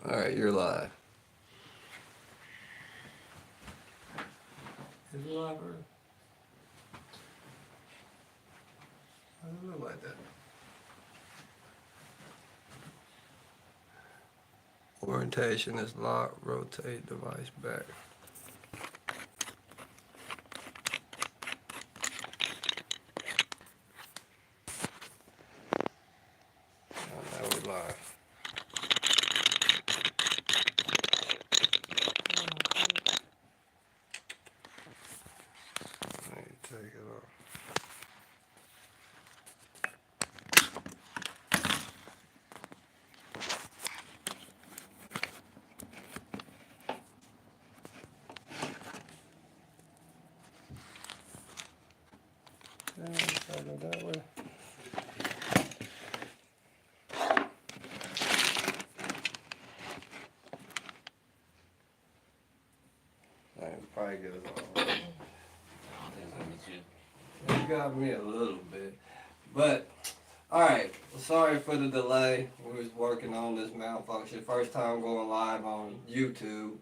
All right, you're live. Is it live or? I don't know about that. Orientation is locked. Rotate device back. Now we're live. Let me take it off. Yeah, try to go that way. I can probably get it all. You got me a little bit. But, alright, sorry for the delay. We was working on this malfunction. First time going live on YouTube.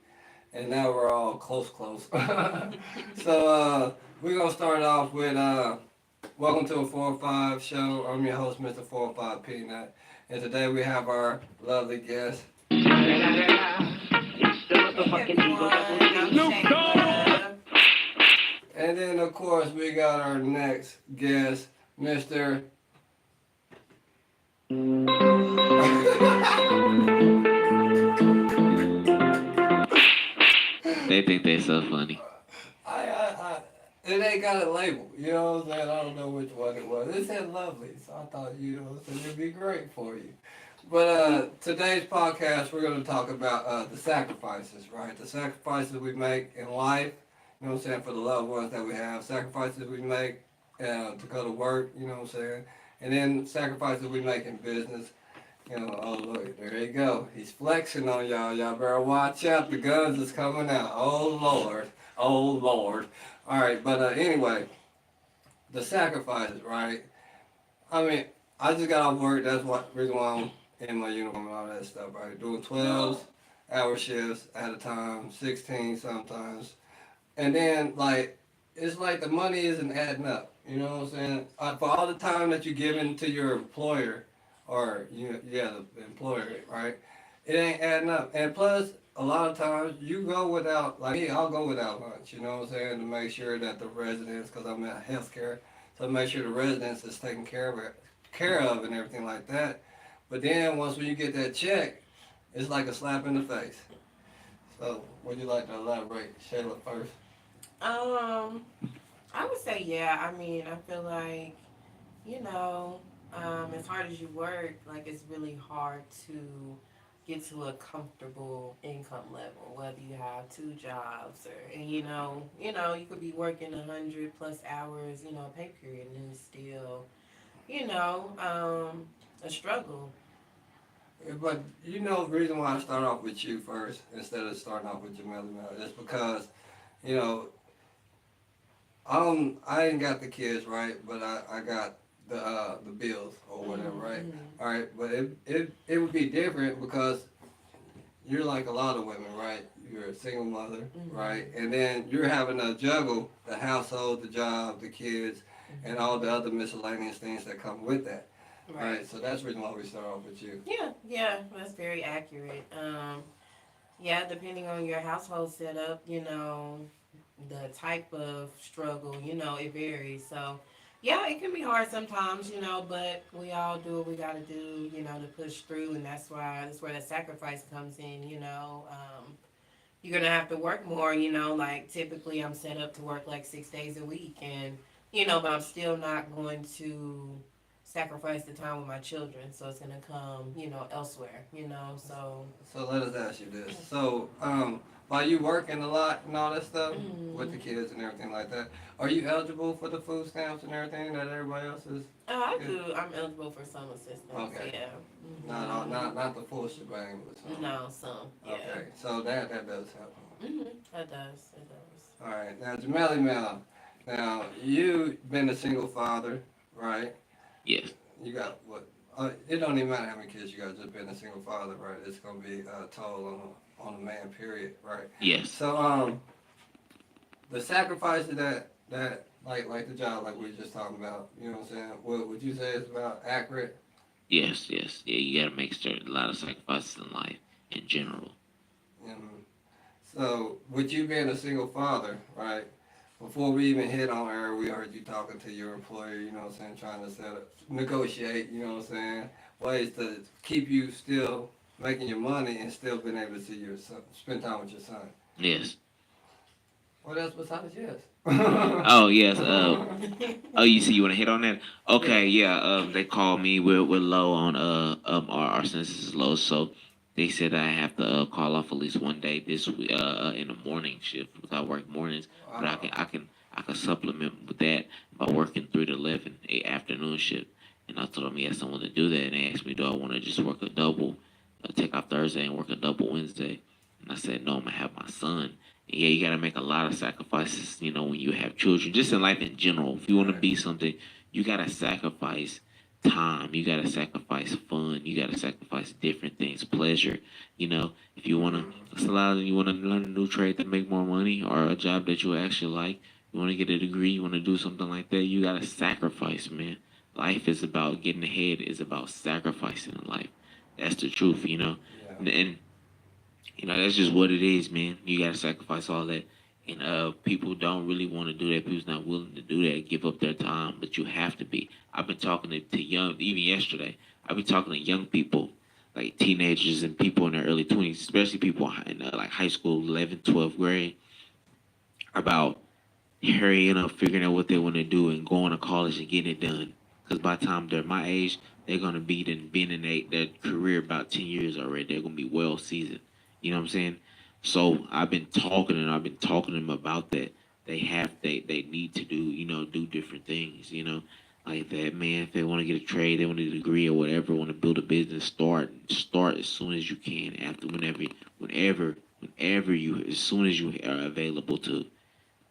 And now we're all close. So, we're going to start off with, welcome to a 405 show. I'm your host, Mr. 405 Peanut. And today we have our lovely guest. And then, of course, we got our next guest, Mr. They think they so funny. It ain't got a label, you know what I'm saying? I don't know which one it was. It said lovely, so I thought, you know, it'd be great for you. But today's podcast, we're going to talk about the sacrifices, right? The sacrifices we make in life, you know what I'm saying, for the loved ones that we have. Sacrifices we make to go to work, you know what I'm saying? And then sacrifices we make in business. You know, oh look, there you go. He's flexing on y'all. Y'all better watch out. The guns is coming out. Oh Lord. Oh Lord. Alright, but anyway, the sacrifices, right? I mean, I just got off work. That's what reason why I'm in my uniform and all that stuff, right? Doing 12-hour shifts at a time, 16 sometimes. And then, like, it's like the money isn't adding up. You know what I'm saying? For all the time that you're giving to your employer, or, the employer, right? It ain't adding up. And plus, a lot of times, you go without, like me, I'll go without lunch, you know what I'm saying? To make sure that the residents, because I'm in healthcare, so make sure the residents is taken care of and everything like that. But then, once when you get that check, it's like a slap in the face. So, would you like to elaborate, Shayla, first? Um, I would say yeah. I mean, I feel like as hard as you work, like it's really hard to get to a comfortable income level. Whether you have two jobs or and you could be working 100+ hours, pay period, and it's still, you know, um, a struggle. But you know the reason why I start off with you first instead of starting off with Jamel is because, you know, I ain't got the kids, right? But I got the bills or whatever, right? Mm-hmm. All right, but it would be different because you're like a lot of women, right? You're a single mother, right? Mm-hmm. And then you're having to juggle the household, the job, the kids, and all Mm-hmm. the other miscellaneous things that come with that. Right. Right, so that's the reason why we start off with you. Yeah, that's very accurate. Yeah, depending on your household setup, the type of struggle, it varies. So, yeah, it can be hard sometimes, but we all do what we got to do, to push through, and that's where the sacrifice comes in. You're gonna have to work more. Like typically, I'm set up to work like 6 days a week, and but I'm still not going to sacrifice the time with my children, so it's gonna come, elsewhere. So. So let us ask you this. So, while you working a lot and all that stuff with the Mm. kids and everything like that, are you eligible for the food stamps and everything that everybody else is? I Is? do. I'm eligible for some assistance. Okay. Yeah. Not the full shebang, but some. No, some. Yeah. Okay. So that does help. That does. It does. All right. Now, Jameli Mel. Now you've been a single father, right? Yes. You got what? it don't even matter how many kids you got, just being a single father, right? It's gonna be a toll on a man, period, right? Yes. So the sacrifices that like the job like we were just talking about, you know what I'm saying? What would you say is about accurate? Yes, yes. Yeah, you gotta make certain a lot of sacrifices in life in general. Mhm. So with you being a single father, right? Before we even hit on air, we heard you talking to your employer, you know what I'm saying, trying to negotiate, you know what I'm saying, ways to keep you still making your money and still being able to see your son, spend time with your son. Yes. What else besides yes? Oh yes. Oh, you see, you want to hit on that? Yeah. Okay, yeah. They called me. We're low on our census is low, so they said I have to call off at least one day this week in the morning shift because I work mornings, but Wow. I can supplement with that by working 3 to 11 a afternoon shift. And I told them yes, I want to do that, and they asked me do I want to just work a double, take off Thursday and work a double Wednesday, and I said no, I'm gonna have my son. Yeah, you got to make a lot of sacrifices, you know, when you have children, just in life in general. If you want to Right. be something, you got to sacrifice time. You got to sacrifice fun. You got to sacrifice different things, pleasure. You know, if you want to, it's a lot of you want to learn a new trade to make more money or a job that you actually like. You want to get a degree. You want to do something like that. You got to sacrifice, man. Life is about getting ahead. Is about sacrificing in life. That's the truth, you know. Yeah. And you know, that's just what it is, man. You gotta sacrifice all that. And people don't really want to do that. People's not willing to do that, give up their time, but you have to be. I've been talking to young, even yesterday, I've been talking to young people, like teenagers and people in their early 20s, especially people in like high school, 11th, 12th grade, about hurrying up, figuring out what they want to do and going to college and getting it done. Because by the time they're my age, they're going to be been in their career about 10 years already. They're going to be well seasoned. You know what I'm saying? So I've been talking to them about that. They need to do, you know, do different things, you know, like that, man. If they want to get a trade, they want to get a degree or whatever, want to build a business, start as soon as you can, after whenever you, as soon as you are available to,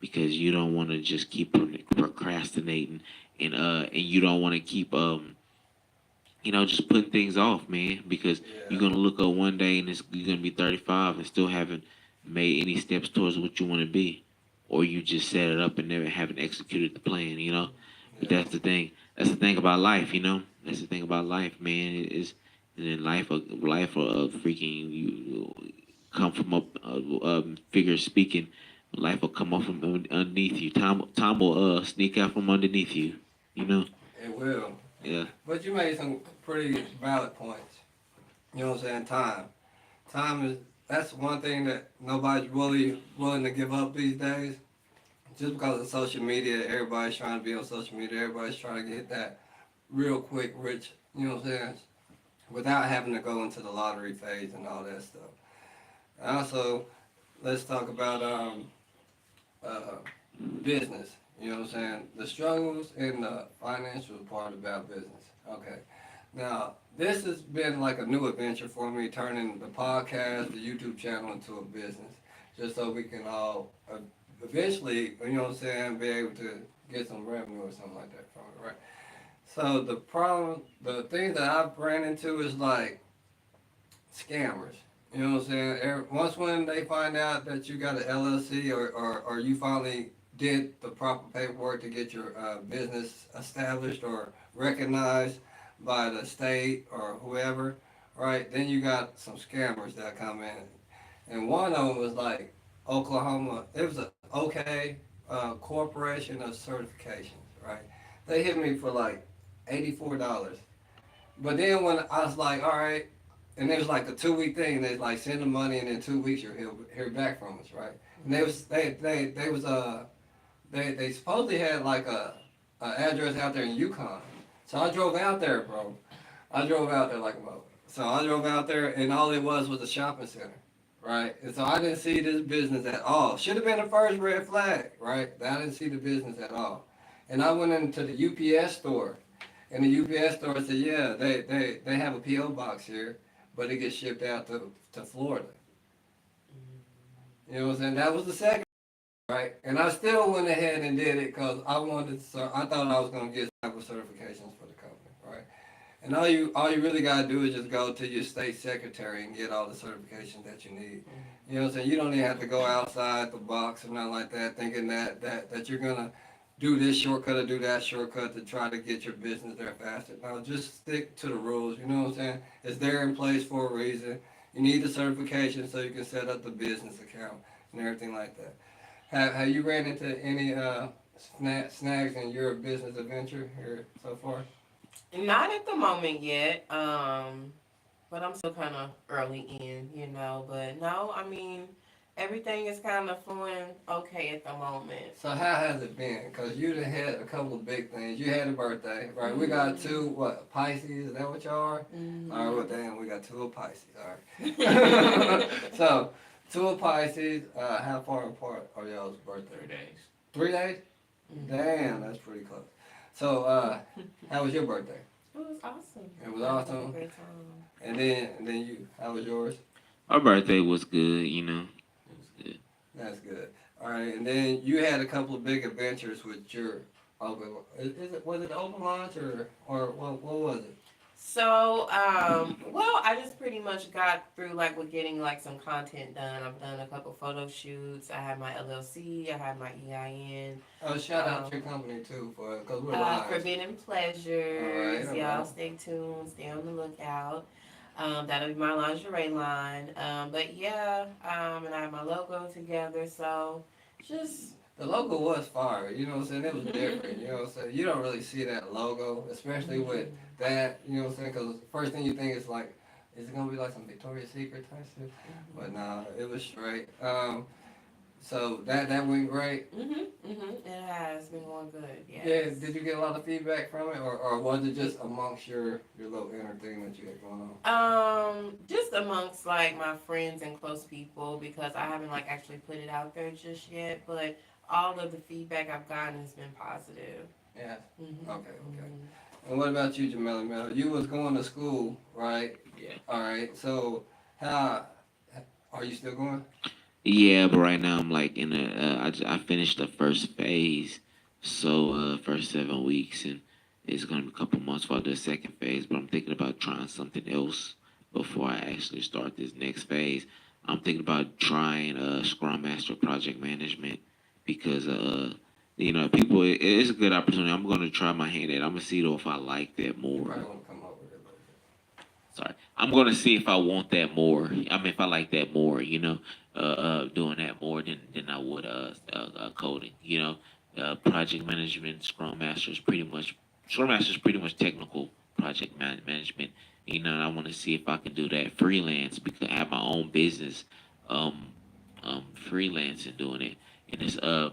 because you don't want to just keep procrastinating, and you don't want to keep you know, just putting things off, man, because you're Yeah. gonna look up one day and you're gonna be 35 and still haven't made any steps towards what you want to be, or you just set it up and never haven't executed the plan, you know. But Yeah. that's the thing. That's the thing about life, you know. That's the thing about life, man. It is, and then life, freaking you come from up, figure speaking. Life will come up from underneath you. Time will sneak out from underneath you. You know. It will. Yeah. But you made some pretty valid points. You know what I'm saying? Time. Time is that's one thing that nobody's really willing to give up these days. Just because of social media, everybody's trying to be on social media. Everybody's trying to get that real quick rich. You know what I'm saying? Without having to go into the lottery phase and all that stuff. Also, let's talk about uh, business. You know what I'm saying? The struggles and the financial part about business. Okay. Now, this has been like a new adventure for me, turning the podcast, the YouTube channel into a business, just so we can all eventually, you know what I'm saying, be able to get some revenue or something like that from it, right? So the thing that I've ran into is like scammers. You know what I'm saying? Once when they find out that you got an LLC or you finally did the proper paperwork to get your business established or recognized by the state or whoever, right? Then you got some scammers that come in. And one of them was like Oklahoma. It was an OK Corporation of Certifications, right? They hit me for like $84. But then when I was like, all right, and it was like a 2 week thing. They like send the money, and in 2 weeks you'll hear back from us, right? And they supposedly had like a address out there in Yukon. So I drove out there, bro. I drove out there like a mother. So I drove out there, and all it was a shopping center, right? And so I didn't see this business at all. Should have been the first red flag, right? I didn't see the business at all. And I went into the UPS store, and the UPS store said, yeah, they have a PO box here, but it gets shipped out to Florida. You know what I'm saying? That was the second, right? And I still went ahead and did it because I wanted to. I thought I was going to get several certifications for the company, right? And all you really gotta do is just go to your state secretary and get all the certifications that you need. You know what I'm saying? You don't even have to go outside the box or nothing like that, thinking that you're gonna do this shortcut or do that shortcut to try to get your business there faster. No, just stick to the rules. You know what I'm saying? It's there in place for a reason. You need the certification so you can set up the business account and everything like that. Have you ran into any snags in your business adventure here so far? Not at the moment yet. But I'm still kind of early in, But no, I mean, everything is kind of flowing okay at the moment. So how has it been? Cause you done had a couple of big things. You had a birthday, right? We got two, what, Pisces? Is that what y'all are? Mhm. All right, well, damn, we got two of Pisces. All right. So, two of Pisces. How far apart are y'all's birthday? 3 days. 3 days? Mhm. Damn, that's pretty close. So, how was your birthday? It was awesome. It was I had a awesome. great time. And then you, how was yours? Our birthday was good, you know. It was good. That's good. All right, and then you had a couple of big adventures with your open. Was it open launch or what was it? So, well, I just pretty much got through like with getting like some content done. I've done a couple photo shoots. I have my LLC. I have my EIN. Oh, shout out to your company too for because we're live. Forbidden Pleasures. All Y'all right. stay tuned. Stay on the lookout. That'll be my lingerie line. But yeah, and I have my logo together. So just The logo was fire. You know what I'm saying? It was different. You know what I'm saying? You don't really see that logo, especially with that. You know what I'm saying? Because first thing you think is like, is it gonna be like some Victoria's Secret type stuff? But nah, it was straight. So that went great. It has been going good. Yes. Yeah, did you get a lot of feedback from it, or was it just amongst your little inner thing that you had going on? Just amongst like my friends and close people because I haven't like actually put it out there just yet, but all of the feedback I've gotten has been positive. Yeah. Mm-hmm. Okay. And what about you, Jamela Mel? You was going to school, right? Yeah. All right. So how are you still going? Yeah, but right now I'm like in I finished the first phase, so first 7 weeks, and it's gonna be a couple months for the second phase. But I'm thinking about trying something else before I actually start this next phase. I'm thinking about trying Scrum Master Project Management because people, it's a good opportunity. I'm gonna try my hand at it. I'm gonna see though if I like that You more. probably want to come over here a little bit. Sorry, I'm gonna see if I want that more. I mean, if I like that more, doing that more than I would coding. Project management, Scrum Master is pretty much technical management. And I want to see if I can do that freelance because I have my own business, um, freelance and doing it. And it's the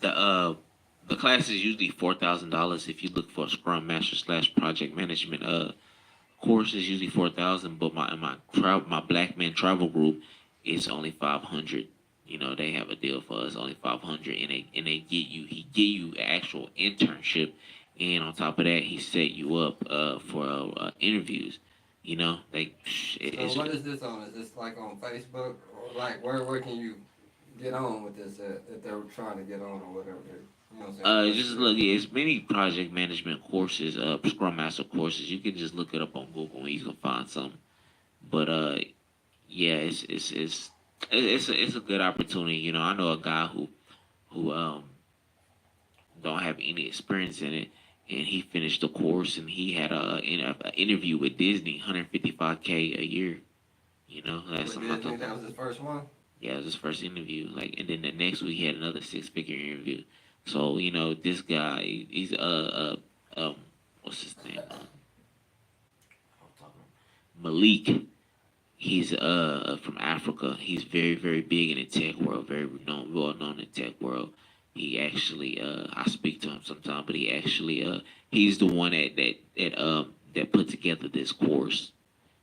the class is usually $4,000 if you look for a Scrum Master slash project management course is usually 4,000, but my Black Man Travel Group is only 500. They have a deal for us only 500, and they get you actual internship, and on top of that he set you up for interviews. Like So what is this on? Is this like on Facebook or like where can you get on with this if they're trying to get on or whatever? You know what I'm saying? just look. It's many project management courses, Scrum Master courses. You can just look it up on Google and you can find some. But yeah, it's a good opportunity. I know a guy who don't have any experience in it, and he finished the course, and he had a interview with Disney, 155K a year. That's With something I Disney, thought. that was his first one. Yeah, it was his first interview. Like, and then the next week he had another six-figure interview. So this guy, he's what's his name? Malik. He's from Africa. He's very very big in the tech world, very well known in the tech world. He actually I speak to him sometimes, but he's the one that put together this course.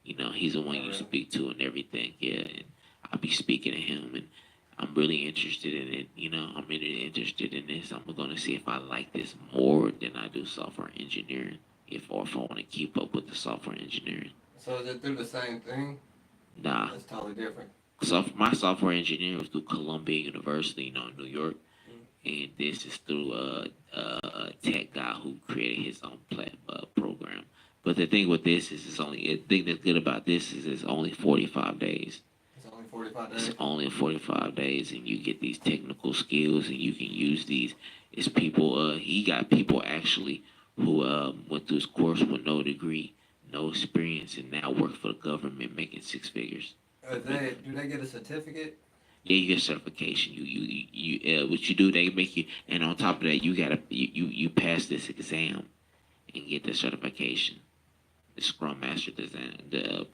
He's the one you Alright. speak to and everything. Yeah, and I'll be speaking to him, and I'm really interested in it. I'm really interested in this. I'm gonna see if I like this more than I do software engineering. If I want to keep up with the software engineering. So is it through the same thing? Nah, It's totally different. my software engineering was through Columbia University, in New York, and this is through a tech guy who created his own program. But the thing with this is, the thing that's good about this is it's only 45 days. It's only 45 It's days. only 45 days, and you get these technical skills, and you can use these. It's people. He got people actually who went through his course with no degree, no experience, and now work for the government, making six figures. Do they get a certificate? Yeah, you get certification. What you do, they make you, and on top of that, you gotta, you pass this exam and get the certification, the Scrum Master design, The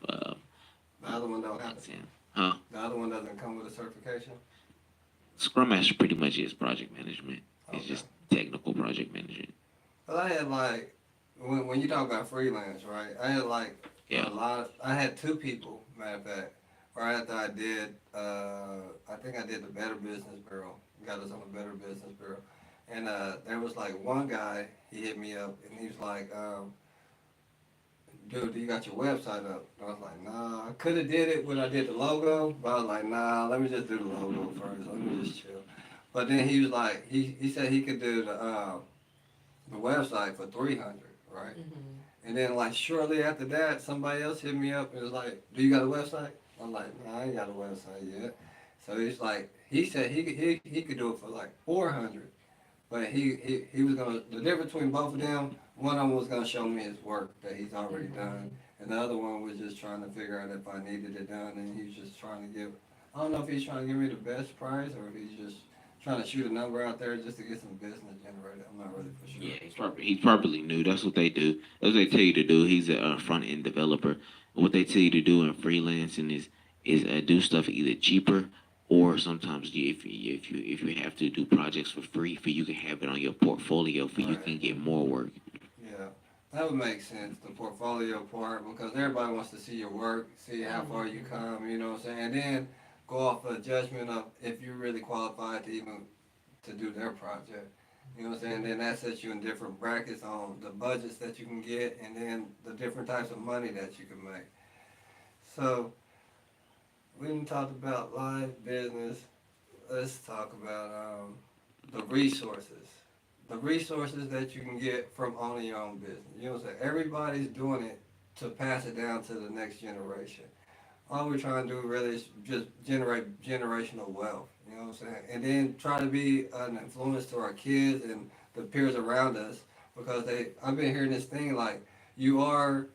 other one don't have it. exam. Huh? The other one doesn't come with a certification. Scrum Master pretty much is project management. It's Okay. just technical project management. Well, I had like when you talk about freelance, right? I had like Yeah. a lot. I had two people, matter of fact, right after I did. I think I did the Better Business Bureau. Got us on the Better Business Bureau, and there was like one guy. He hit me up, and he was like, "Dude, you got your website up?" And I was like, "Nah, I could have did it when I did the logo, but I was like, nah, let me just do the logo first. Let me just chill." But then he was like, he said he could do the website for 300, right? Mm-hmm. And then like shortly after that, somebody else hit me up and was like, "Do you got a website?" I'm like, "No, I ain't got a website yet." So he's like, he said he could do it for like 400, but he was gonna, the difference between both of them, one of them was gonna show me his work that he's already done, and the other one was just trying to figure out if I needed it done, and he was just trying to give, I don't know if he's trying to give me the best price or if he's just trying to shoot a number out there just to get some business generated. I'm not really for sure. Yeah, he's probably new. That's what they do. That's what they tell you to do. He's a front end developer. What they tell you to do in freelancing is do stuff either cheaper or sometimes if you have to do projects for free, for you can have it on your portfolio, for you Right. can get more work. Yeah, that would make sense, the portfolio part, because everybody wants to see your work, see how far you come, you know what I'm saying? And then go off a judgment of if you're really qualified to even to do their project. You know what I'm saying? Then that sets you in different brackets on the budgets that you can get and then the different types of money that you can make. So we done talked about life, business. Let's talk about the resources. The resources that you can get from owning your own business. You know what I'm saying? Everybody's doing it to pass it down to the next generation. All we're trying to do really is just generate generational wealth. You know what I'm saying? And then try to be an influence to our kids and the peers around us because I've been hearing this thing like you are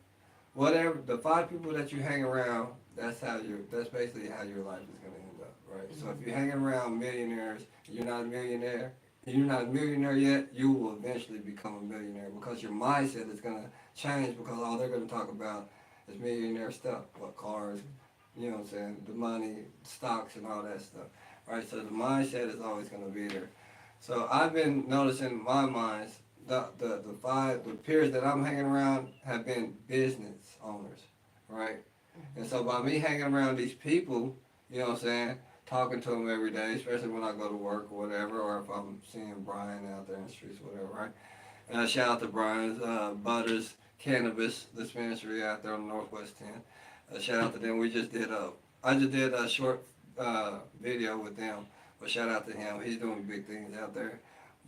whatever the five people that you hang around. That's basically how your life is going to end up, right? So if you're hanging around millionaires, you're not a millionaire. You're not a millionaire yet. You will eventually become a millionaire because your mindset is going to change because all they're going to talk about is millionaire stuff, what cars, you know what I'm saying, the money, stocks, and all that stuff, right? So the mindset is always going to be there. So I've been noticing my minds, the peers that I'm hanging around have been business owners, right? And so by me hanging around these people, you know what I'm saying, talking to them every day, especially when I go to work or whatever, or if I'm seeing Brian out there in the streets or whatever, right? And shout out to Brian's Butters Cannabis Dispensary out there on Northwest 10. Shout out to them. I just did a short video with them, but shout out to him. He's doing big things out there.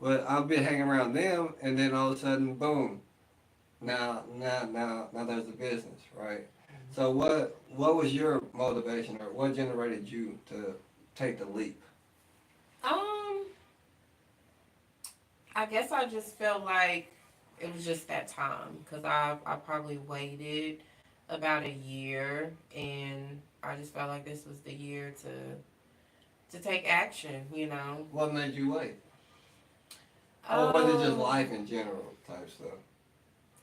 But I've been hanging around them, and then all of a sudden, boom! Now there's a business, right? So what was your motivation, or what generated you to take the leap? I guess I just felt like it was just that time because I probably waited about a year and I just felt like this was the year to take action, you know. What made you wait? Or was it just life in general type stuff?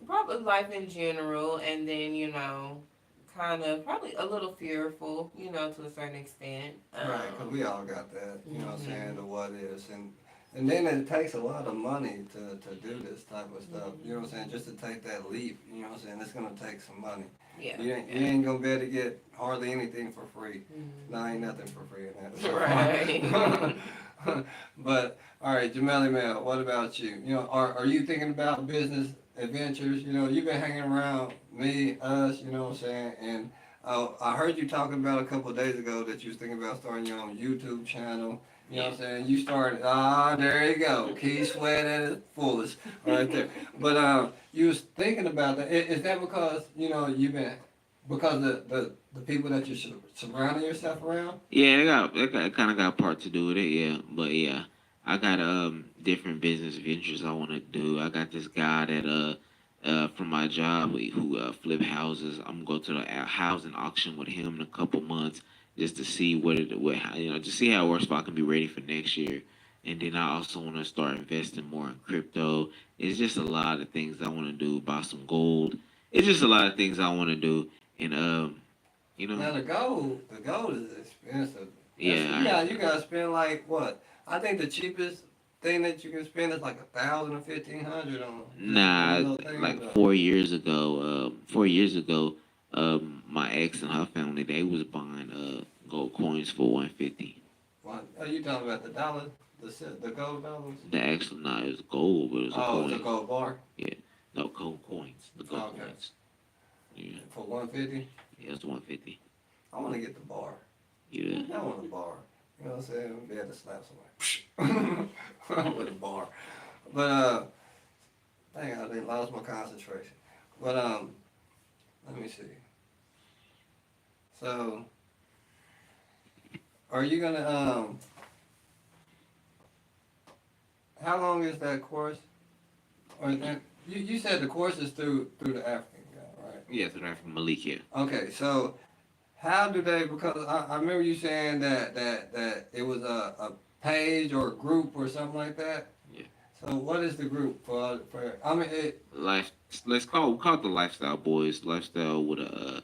Probably life in general, and then kind of probably a little fearful, to a certain extent. Right, because we all got that, you know what I'm saying, the what ifs. And then it takes a lot of money to do this type of stuff, you know what I'm saying, just to take that leap, you know what I'm saying, it's going to take some money. Yeah. You ain't going to be able to get hardly anything for free. No, ain't nothing for free in Right. that. But, all right, Jameli Mel, what about you? You know, are you thinking about business adventures? You know, you've been hanging around me, us, you know what I'm saying, and I heard you talking about a couple of days ago that you was thinking about starting your own YouTube channel. You know what I'm saying? You started, there you go. Key Sweat at its fullest right there. But you was thinking about that. Is that because, you've been, because the people that you're surrounding yourself around? Yeah, it kind of got part to do with it, yeah. But yeah, I got different business ventures I want to do. I got this guy that from my job who flip houses. I'm gonna go to the housing auction with him in a couple months just to see just see how it works. So I can be ready for next year. And then I also want to start investing more in crypto. It's just a lot of things I want to do. Buy some gold. It's just a lot of things I want to do. And you know, Now the gold is expensive. yeah, You gotta spend like what? I think the cheapest thing that you can spend is like 1,000 or 1,500 on Nah, one of those things. like 4 years ago, 4 years ago, my ex and her family they was buying gold coins for 150. What? Are you talking about the dollar, the gold dollars? The actual nah, it was gold, but it was a Oh, it's a coin. gold bar. Yeah, no gold coins, the gold Okay. coins. Yeah, For 150. yeah, it's 150. I want to get the bar. Yeah, I want a bar. You know what I'm saying? Be able to slap somebody with a bar. But dang, I didn't lost my concentration. But let me see. So, are you gonna how long is that course? Or that, you said the course is through the African guy, right? yeah, so they're from Malik. Yeah, Okay, so how do they? Because I remember you saying that it was a page or a group or something like that. yeah. So what is the group for? I mean, Life. We call it the Lifestyle Boys. Lifestyle with a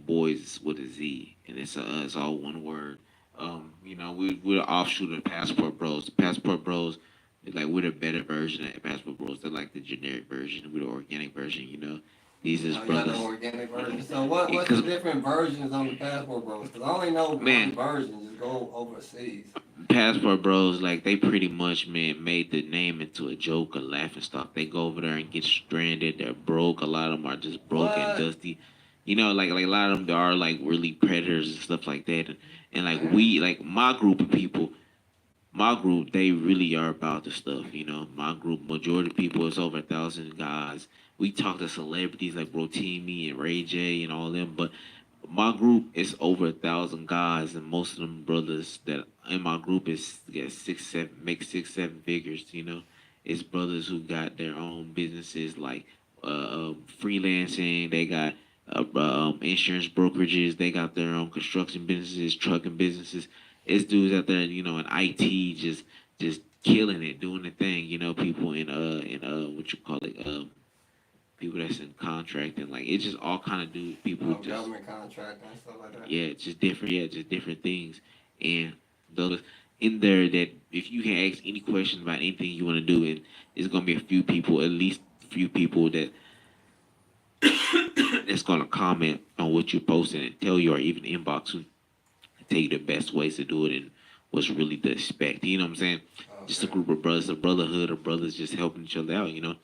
boys with a Z, and it's all one word. We're the offshoot of the Passport Bros. The Passport Bros, we're the better version of Passport Bros. They're like the generic version. We're the organic version. These is you got the brothers. organic version. So what's the Because different versions on the Passport Bros? Because I only know one man, version. Just go overseas. Passport Bros, like they pretty much made the name into a joke, a laughing stock. They go over there and get stranded. They're broke. A lot of them are just broke and What? dusty. Like a lot of them, they are like really predators and stuff like that. And like we, like my group of people, my group, they really are about the stuff. My group, majority of people, it's over 1,000 guys. We talk to celebrities like Rotimi and Ray J and all them, but my group is over 1,000 guys, and most of them brothers that in my group is get 6, 7, make 6, 7 figures. It's brothers who got their own businesses like freelancing. They got insurance brokerages. They got their own construction businesses, trucking businesses. It's dudes out there, in IT, just killing it, doing the thing. People in what you call it, people that's in contracting. Like it's just all kind of dudes, people Oh, just government contract and stuff like that. yeah, it's just different. Yeah, just different things. And those in there that if you can ask any questions about anything you want to do, and it's gonna be a few people, at least a few people that's gonna comment on what you're posting and tell you, or even inbox you, and tell you the best ways to do it and what's really the expect. You know what I'm saying? Just a Okay. group of brothers, a brotherhood of brothers just helping each other out.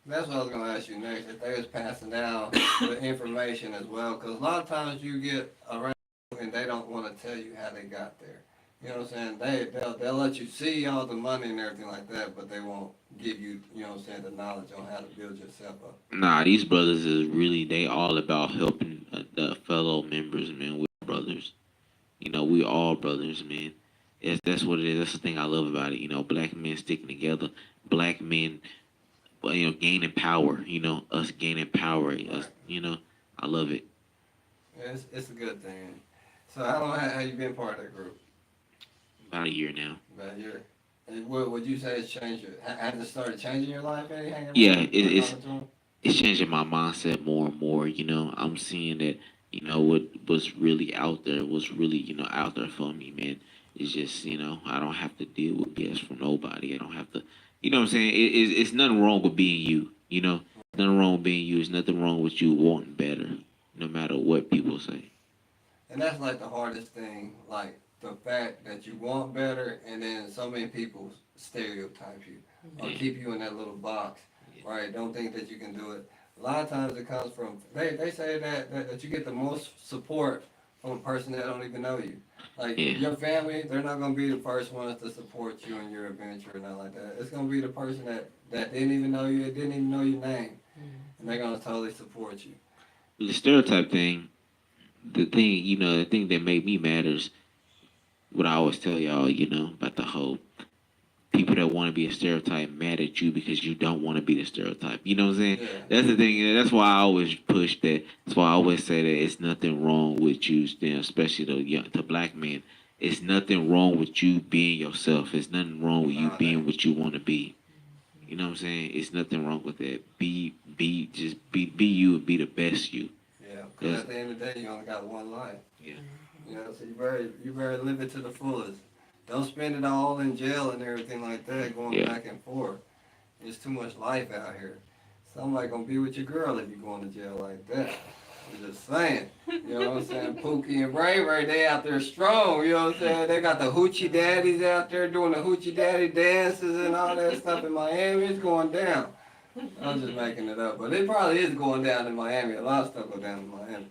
That's what I was gonna ask you next. If they was passing down the information as well, because a lot of times you get around and they don't want to tell you how they got there. You know what I'm saying? They'll let you see all the money and everything like that, but they won't give you, you know what I'm saying, the knowledge on how to build yourself up. Nah, these brothers is really they all about helping the fellow members, man. We're brothers. We all brothers, man. That's what it is. That's the thing I love about it. Black men sticking together. Black men, gaining power. Us gaining power. Right. Us, I love it. Yeah, it's a good thing. So how long have you been part of that group? About a year now. About a year. And what would you say has changed your, has it started changing your life, any hanging Yeah, around, it's talking to them? it's changing my mindset more and more. I'm seeing that what was really out there was really out there for me, man. It's just I don't have to deal with BS from nobody. I don't have to, what I'm saying. It's nothing wrong with being you. Nothing wrong with being you. It's nothing wrong with you wanting better, no matter what people say. And that's like the hardest thing, like the fact that you want better and then so many people stereotype you or Yeah, keep you in that little box, yeah, right? Don't think that you can do it. A lot of times it comes from, they say that you get the most support from a person that don't even know you. Like Yeah. your family, they're not gonna be the first ones to support you in your adventure or nothing like that. It's gonna be the person that didn't even know you, didn't even know your name, and they're gonna totally support you. The stereotype thing, the thing, the thing that made me mad is what I always tell y'all, about the whole people that want to be a stereotype mad at you because you don't want to be the stereotype. You know what I'm saying? Yeah. That's the thing. That's why I always push that. That's why I always say that it's nothing wrong with you, especially the black men. It's nothing wrong with you being yourself. It's nothing wrong with you Nah, being what you want to be. You know what I'm saying? It's nothing wrong with that. Be you and be the best you. Yeah, because at the end of the day, you only got one life. Yeah. You know, so you better live it to the fullest. Don't spend it all in jail and everything like that, going Yeah. back and forth. There's too much life out here. Somebody gonna be with your girl if you going to jail like that. I'm just saying. You know what I'm saying? Pookie and Ray Ray, they out there strong. You know what I'm saying? They got the hoochie daddies out there doing the hoochie daddy dances and all that stuff in Miami. It's going down. I'm just making it up, but it probably is going down in Miami. A lot of stuff go down in Miami.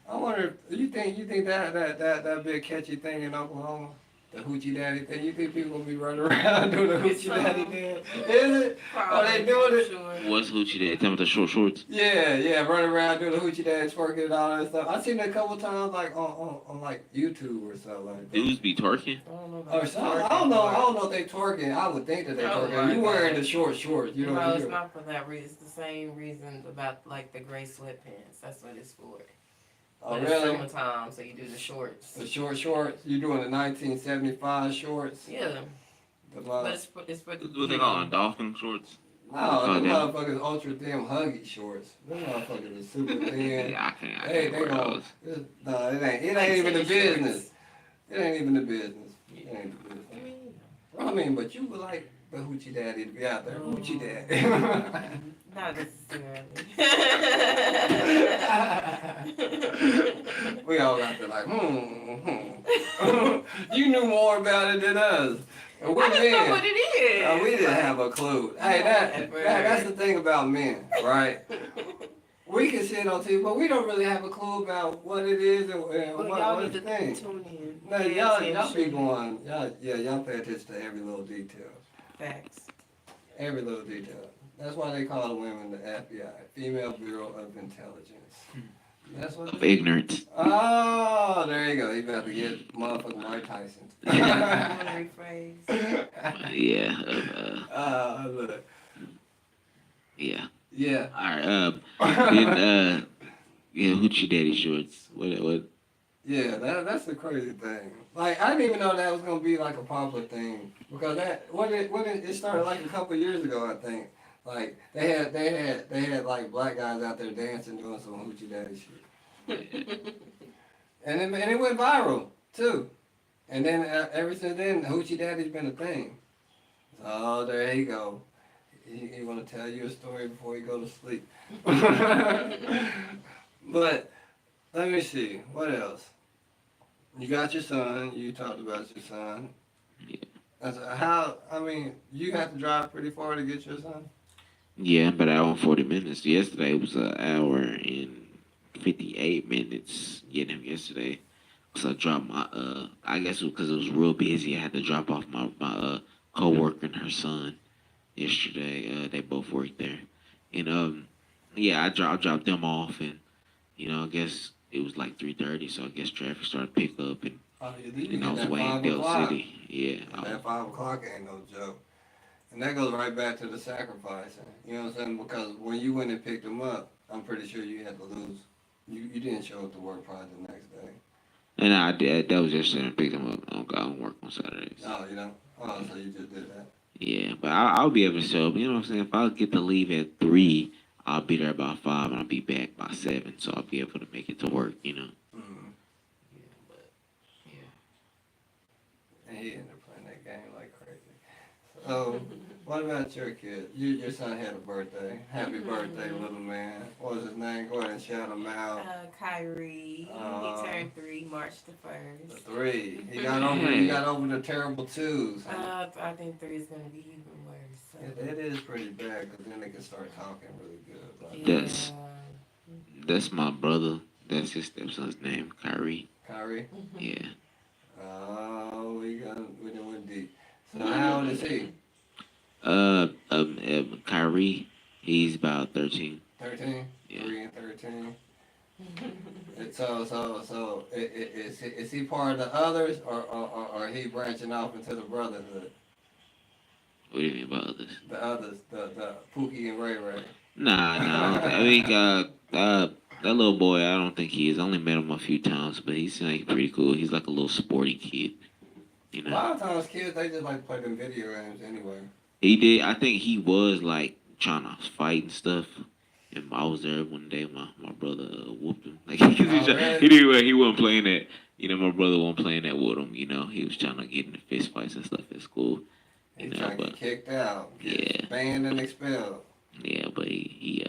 I wonder, you think that be a catchy thing in Oklahoma? The hoochie daddy thing? You think people will be running around doing the hoochie daddy dance? Is it? Are they doing it? What's hoochie that? Tell me the short shorts. Yeah, running around doing the hoochie daddy, twerking and all that stuff. I've seen it a couple times, like on like YouTube or something like that. Dudes be twerking. Or something. I don't know if they twerking. I would think that they Oh twerking. my You wearing God. the short shorts, you know. No, it's not for that reason. It's the same reason about like the gray sweatpants. That's what it's for. Oh But it's really? summertime, so you do the shorts. The short shorts? You doing the 1975 shorts? Yeah, The but it's for What they call them? Dolphin shorts. No, them them. motherfuckers ultra thin huggy shorts. Them motherfuckers are super thin. Yeah, I can't They wear gon' those. no, it ain't even the business. It ain't even the business. It ain't the business. I mean, but you would like the hoochie daddy to be out there. Hoochie daddy. Not necessarily. We all got to like, You knew more about it than us. And we I just know men. what it is. We didn't have a clue. Hey, that's the thing about men, right? We can sit on TV, but we don't really have a clue about what it is and Well, what y'all what's need the to thing. tune in. No, Pay y'all be attention. going, y'all pay attention to every little detail. Facts. Every little detail. That's why they call the women the FBI, Female Bureau of Intelligence. That's what Of ignorance. Oh, there you go. You about to get motherfucking Mike Tyson. You want to rephrase? Yeah. Look. Yeah. Yeah. All right. Then, yeah, hoochie daddy shorts. What? Yeah, that's the crazy thing. Like I didn't even know that was gonna be like a popular thing because when it started like a couple of years ago, I think. Like they had like black guys out there dancing doing some hoochie daddy shit, and it went viral too. And then ever since then, hoochie daddy's been a thing. Oh, there you go. He want to tell you a story before you go to sleep. But let me see, what else? You got your son. You talked about your son. Yeah. You have to drive pretty far to get your son? Yeah, about an hour and 40 minutes. Yesterday was an hour and 58 minutes getting him yesterday. So I dropped my, I guess because it was real busy, I had to drop off my co-worker and her son yesterday. They both worked there. And, yeah, I dropped them off and, I guess it was like 3:30, so I guess traffic started to pick up and, Oh, you I get was that way in 5 Dale o'clock. City. Yeah. That 5 o'clock ain't no joke. And that goes right back to the sacrificing. You know what I'm saying? Because when you went and picked him up, I'm pretty sure you had to lose. You didn't show up to work probably the next day. And I did. That was yesterday. I picked him up. I don't work on Saturdays. Oh, you know? Oh, so you just did that. Yeah, but I'll be able to show up. You know what I'm saying? If I get to leave at 3, I'll be there about 5 and I'll be back by 7. So I'll be able to make it to work, Mm-hmm. Yeah, but And he ended up playing that game like crazy. So, what about your kid? Your son had a birthday. Happy birthday, little man. What was his name? Go ahead and shout him out. Kyrie, Uh, he turned 3 March the The 1st. 3. He got over the terrible 2s. Huh? I think 3 is going to be even worse. So. It is pretty bad because then they can start talking really good. Like That's Yeah. that's my brother. That's his stepson's name, Kyrie. Kyrie. Yeah. Oh, we done went deep. So how old is he? Kyrie, he's about 13. 13. Yeah. 3 and 13. And is he part of the others or he branching off into the brotherhood? What do you mean about others? The others, the Pookie and Ray Ray. Nah. I think that little boy. I don't think he is. I only met him a few times, but he's like pretty cool. He's like a little sporty kid. You A know. lot of times kids they just like to play them video games anyway. He did. I think he was like trying to fight and stuff. And I was there one day. My brother whooped him. Like Really? he wasn't playing that. You know, my brother wasn't playing that with him. You know, he was trying to get into fist fights and stuff at school. You He's know, trying to get but kicked out, yeah, get banned and expelled. yeah, but he's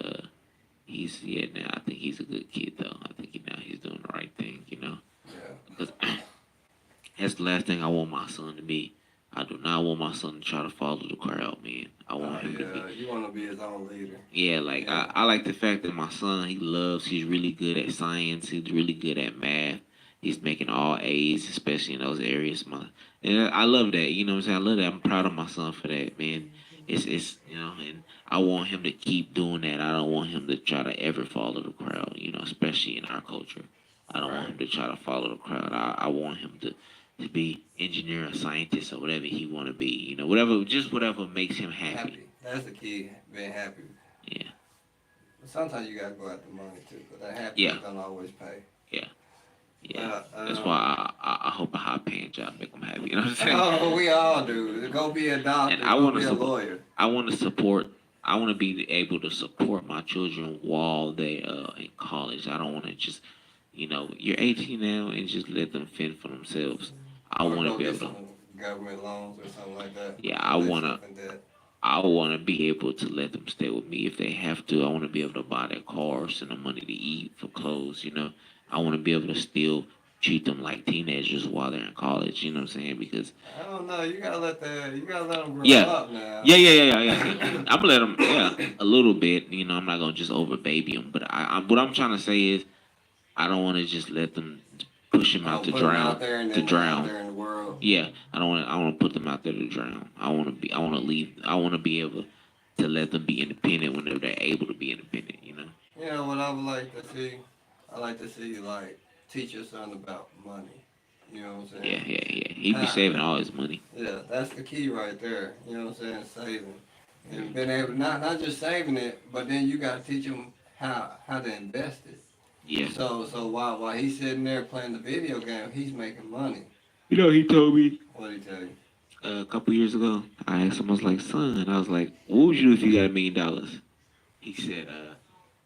now I think he's a good kid though. I think he's doing the right thing. You know, Yeah. because that's the last thing I want my son to be. I do not want my son to try to follow the crowd, man. I want him to be. Yeah, you want to be his own leader. Yeah, like Yeah. I like the fact that my son he's really good at science, he's really good at math. He's making all A's, especially in those areas. And I love that. You know what I'm saying? I love that. I'm proud of my son for that, man. It's and I want him to keep doing that. I don't want him to try to ever follow the crowd. You know, especially in our culture. I don't want him to try to follow the crowd. I want him to be engineer or scientist or whatever he want to be. You know, whatever makes him happy. Happy. That's the key, being happy. Yeah. But sometimes you got to go after money too, because that happiness don't always pay. Yeah, that's why I hope a high paying job make them happy. You know what I'm saying? Oh, we all do. Go be a doctor. And I go want be to a support. lawyer. I want to support. I want to be able to support my children while they in college. I don't want to just, you're 18 now and just let them fend for themselves. I Or want go to be get able to. some government loans or something like that. Yeah, Put themselves in debt. I want to be able to let them stay with me if they have to. I want to be able to buy their car, send them money to eat, for clothes. I want to be able to still treat them like teenagers while they're in college. You know what I'm saying? Because I don't know. You gotta let them grow Yeah. up now. yeah. I'm gonna let them, a little bit. I'm not gonna just over baby them. But what I'm trying to say is, I don't want to just let them push them out to Put 'em drown. out there and To then drown. out there in the world. Yeah, I don't want. I want to put them out there to drown. I want to leave. I want to be able to let them be independent whenever they're able to be independent. You know what I would like to see? I like to see like teach your son about money. You know what I'm saying? Yeah. He be saving all his money. Yeah, that's the key right there. You know what I'm saying? Saving. And being able not just saving it, but then you gotta teach him how to invest it. Yeah. So while he's sitting there playing the video game, he's making money. He told me What'd he tell you? a couple years ago. I asked him, I was like, son, I was like, what would you do if you got $1,000,000?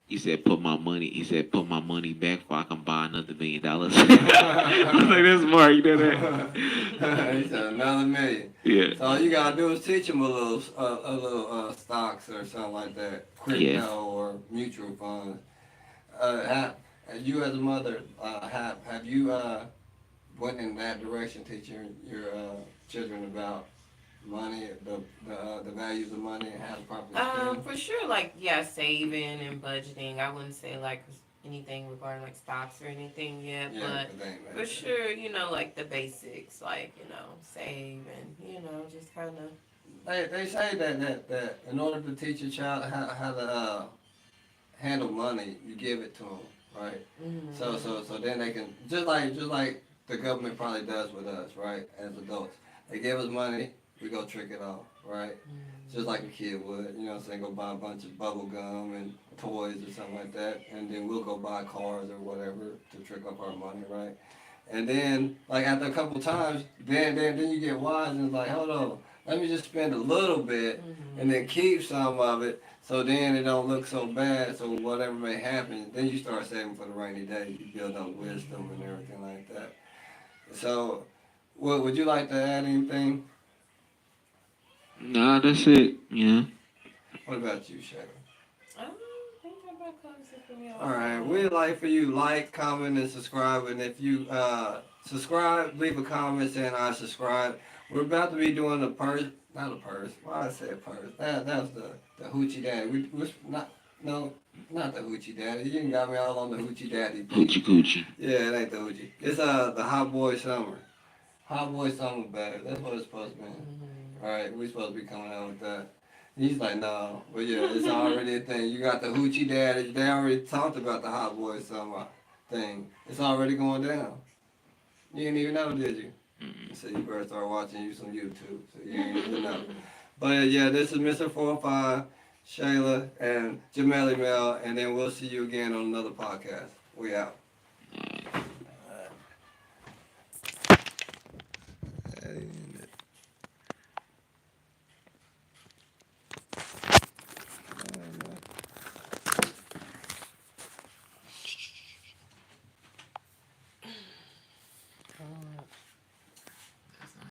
He said, put my money. He said, put my money back before I can buy another $1,000,000. I was like, that's smart. You know that? He said another million. Yeah. So all you gotta do is teach him a little stocks or something like that, crypto or mutual funds. You as a mother, have you went in that direction, teaching your children about money, the values of money, and how to properly spend? For sure, saving and budgeting. I wouldn't say anything regarding stocks or anything yet, Yeah, but they ain't for like sure, the basics, save and just kind of. They say that in order to teach a child how to handle money, you give it to them, right? Mm-hmm. So then they can just like the government probably does with us, right? As adults, they give us money, we go trick it off, right? Just like a kid would, you know what I'm saying? Go buy a bunch of bubble gum and toys or something like that, and then we'll go buy cars or whatever to trick up our money, right? And then, after a couple times, then you get wise and it's like, hold on, let me just spend a little bit and then keep some of it, so then it don't look so bad, so whatever may happen, then you start saving for the rainy day. You build up wisdom and everything like that. So, would you like to add anything? Nah, that's it. What about you, Shay? I don't think All right, we'd like for you like, comment, and subscribe. And if you subscribe, leave a comment saying I subscribe. We're about to be doing a purse, not a purse. Why I say purse? That's the hoochie daddy. We not no, not the hoochie daddy. You got me all on the hoochie daddy thing. Hoochie coochie. Yeah, it ain't the hoochie. It's the hot boy summer. Hot boy summer bag. That's what it's supposed to be. All right, we supposed to be coming out with that. He's like, no, but yeah, it's already a thing. You got the hoochie daddy. They already talked about the hot boy summer thing. It's already going down. You didn't even know, did you? So you better start watching you some YouTube. So you ain't even know. But yeah, this is Mr. 45, Shayla, and Jameli Mel, and then we'll see you again on another podcast. We out.